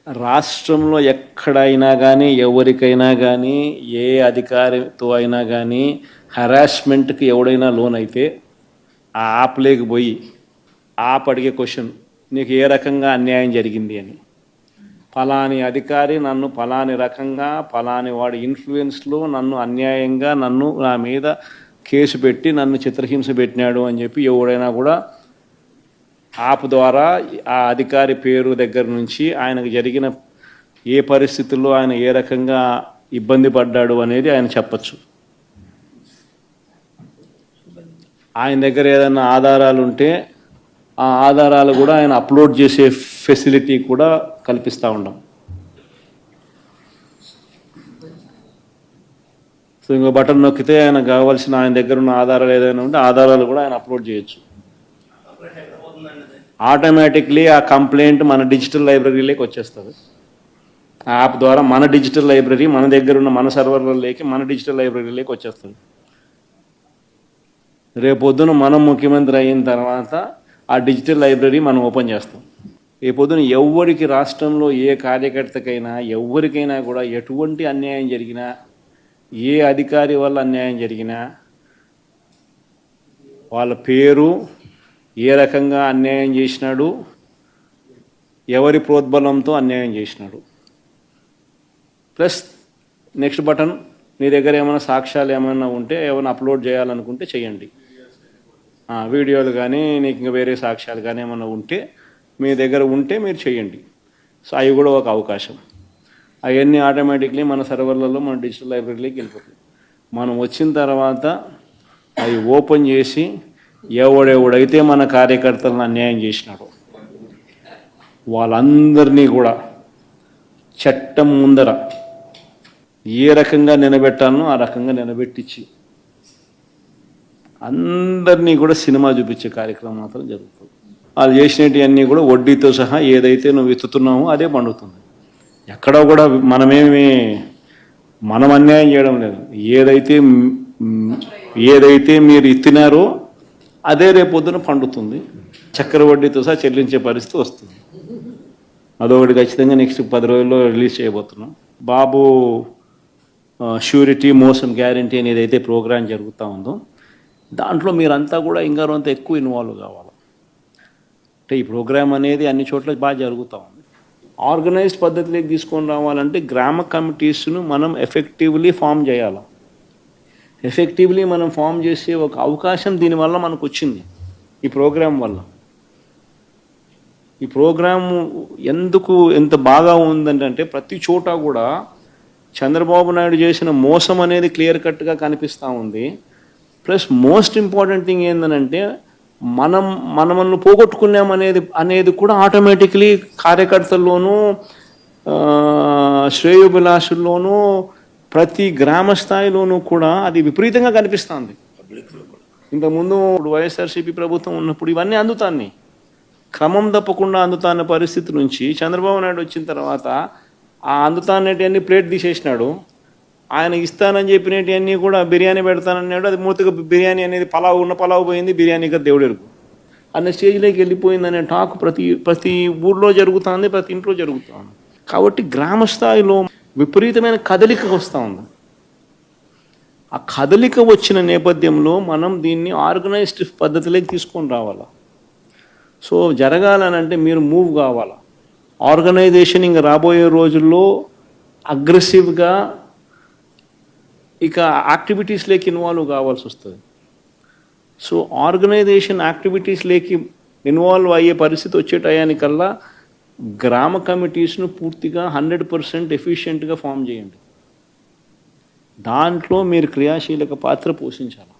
రాష్ట్రంలో ఎక్కడైనా కానీ ఎవరికైనా కానీ ఏ అధికారితో అయినా కానీ హరాస్మెంట్కి ఎవడైనా లోన్ అయితే ఆ యాప్లోకి పోయి యాప్ అడిగే క్వశ్చన్, నీకు ఏ రకంగా అన్యాయం జరిగింది అని. ఫలాని అధికారి నన్ను ఫలాని రకంగా ఫలాని వాడి ఇన్ఫ్లుయెన్స్లో నన్ను అన్యాయంగా నా మీద కేసు పెట్టి నన్ను చిత్రహింస పెట్టినాడు అని చెప్పి ఎవడైనా కూడా యాప్ ద్వారా ఆ అధికారి పేరు దగ్గర నుంచి ఆయనకు జరిగిన ఏ పరిస్థితుల్లో ఆయన ఏ రకంగా ఇబ్బంది పడ్డాడు అనేది ఆయన చెప్పచ్చు. ఆయన దగ్గర ఏదైనా ఆధారాలు ఉంటే ఆ ఆధారాలు కూడా ఆయన అప్లోడ్ చేసే ఫెసిలిటీ కూడా కల్పిస్తూ ఉన్నాం. సో ఇంకో బటన్ నొక్కితే ఆయన కావాల్సిన ఆయన దగ్గర ఉన్న ఆధారాలు ఏదైనా ఉంటే ఆధారాలు కూడా ఆయన అప్లోడ్ చేయొచ్చు. ఆటోమేటిక్లీ ఆ కంప్లైంట్ మన డిజిటల్ లైబ్రరీలోకి వచ్చేస్తుంది. ఆ యాప్ ద్వారా మన డిజిటల్ లైబ్రరీ మన దగ్గర ఉన్న మన సర్వర్లలోకి మన డిజిటల్ లైబ్రరీలోకి వచ్చేస్తుంది. రేపొద్దున మనం ముఖ్యమంత్రి అయిన తర్వాత ఆ డిజిటల్ లైబ్రరీ మనం ఓపెన్ చేస్తాం. రేపొద్దున ఎవరికి రాష్ట్రంలో ఏ కార్యకర్తకైనా ఎవరికైనా కూడా ఎటువంటి అన్యాయం జరిగినా, ఏ అధికారి వల్ల అన్యాయం జరిగినా, వాళ్ళ పేరు, ఏ రకంగా అన్యాయం చేసినాడు, ఎవరి ప్రోద్బలంతో అన్యాయం చేసినాడు, ప్లస్ నెక్స్ట్ బటన్, మీ దగ్గర ఏమైనా సాక్ష్యాలు ఏమైనా ఉంటే ఏమైనా అప్లోడ్ చేయాలనుకుంటే చేయండి. వీడియోలు కానీ నీకు ఇంకా వేరే సాక్ష్యాలు కానీ ఏమైనా ఉంటే మీ దగ్గర ఉంటే మీరు చేయండి. సో అవి కూడా ఒక అవకాశం. అవన్నీ ఆటోమేటిక్లీ మన సర్వర్లలో మన డిజిటల్ లైబ్రరీలోకి వెళ్ళిపోతుంది. మనం వచ్చిన తర్వాత అవి ఓపెన్ చేసి ఎవడెవడైతే మన కార్యకర్తలను అన్యాయం చేసినాడో వాళ్ళందరినీ కూడా చట్టం ముందర ఏ రకంగా నిలబెట్టానో ఆ రకంగా నిలబెట్టించి అందరినీ కూడా సినిమా చూపించే కార్యక్రమం మాత్రం జరుగుతుంది. వాళ్ళు చేసినవన్నీ కూడా వడ్డీతో సహా ఏదైతే నువ్వు ఎత్తుతున్నావో అదే పండుతుంది. ఎక్కడో కూడా మనం అన్యాయం చేయడం లేదు. ఏదైతే మీరు ఎత్తినారో అదే రేపొద్దున పండుతుంది. చక్కెర వడ్డీతో సహా చెల్లించే పరిస్థితి వస్తుంది. అదొకటి ఖచ్చితంగా నెక్స్ట్ 10 రోజుల్లో రిలీజ్ చేయబోతున్నాం. బాబు ష్యూరిటీ మోసం గ్యారంటీ అని ఏదైతే ప్రోగ్రాం జరుగుతూ ఉందో దాంట్లో మీరంతా కూడా ఇంకారంత ఎక్కువ ఇన్వాల్వ్ కావాలి. అంటే ఈ ప్రోగ్రాం అనేది అన్ని చోట్ల బాగా జరుగుతూ ఉంది. ఆర్గనైజ్డ్ పద్ధతిలోకి తీసుకొని రావాలంటే గ్రామ కమిటీస్ను మనం ఎఫెక్టివ్లీ ఫామ్ చేయాలి. ఎఫెక్టివ్లీ మనం ఫామ్ చేసే ఒక అవకాశం దీనివల్ల మనకు వచ్చింది ఈ ప్రోగ్రాం వల్ల. ఈ ప్రోగ్రాము ఎందుకు ఎంత బాగా ఉందంటే ప్రతి చోట కూడా చంద్రబాబు నాయుడు చేసిన మోసం అనేది క్లియర్ కట్గా కనిపిస్తూ ఉంది. ప్లస్ మోస్ట్ ఇంపార్టెంట్ థింగ్ ఏంటంటే మనల్ని పోగొట్టుకున్నామనేది కూడా ఆటోమేటిక్లీ కార్యకర్తల్లోనూ శ్రేయోభిలాషుల్లోనూ ప్రతి గ్రామ స్థాయిలోనూ కూడా అది విపరీతంగా కనిపిస్తుంది. ఇంతకుముందు వైఎస్ఆర్సీపీ ప్రభుత్వం ఉన్నప్పుడు ఇవన్నీ అందుతాన్ని క్రమం తప్పకుండా అందుతాన్న పరిస్థితి నుంచి చంద్రబాబు నాయుడు వచ్చిన తర్వాత ఆ అందుతాన్నటివన్నీ ప్లేట్ తీసేసినాడు. ఆయన ఇస్తానని చెప్పినవన్నీ కూడా బిర్యానీ పెడతానన్నాడు. అది మూతగా బిర్యానీ అనేది పలావు పోయింది, బిర్యానీగా దేవుడెరుగు అనే స్టేజ్లోకి వెళ్ళిపోయిందనే టాక్ ప్రతి ఊర్లో జరుగుతుంది, ప్రతి ఇంట్లో జరుగుతుంది. కాబట్టి గ్రామ స్థాయిలో విపరీతమైన కదలిక వస్తూ ఉంది. ఆ కదలిక వచ్చిన నేపథ్యంలో మనం దీన్ని ఆర్గనైజ్డ్ పద్ధతిలోకి తీసుకొని రావాలి. సో జరగాలనంటే మీరు మూవ్ కావాలి. ఆర్గనైజేషన్ ఇంకా రాబోయే రోజుల్లో అగ్రెసివ్గా ఇక యాక్టివిటీస్లోకి ఇన్వాల్వ్ కావాల్సి వస్తుంది. సో ఆర్గనైజేషన్ యాక్టివిటీస్లోకి ఇన్వాల్వ్ అయ్యే పరిస్థితి వచ్చే టయానికల్లా గ్రామ కమిటీస్ను పూర్తిగా 100% ఎఫిషియెంట్గా ఫామ్ చేయండి. దాంట్లో మీరు క్రియాశీలక పాత్ర పోషించాలి.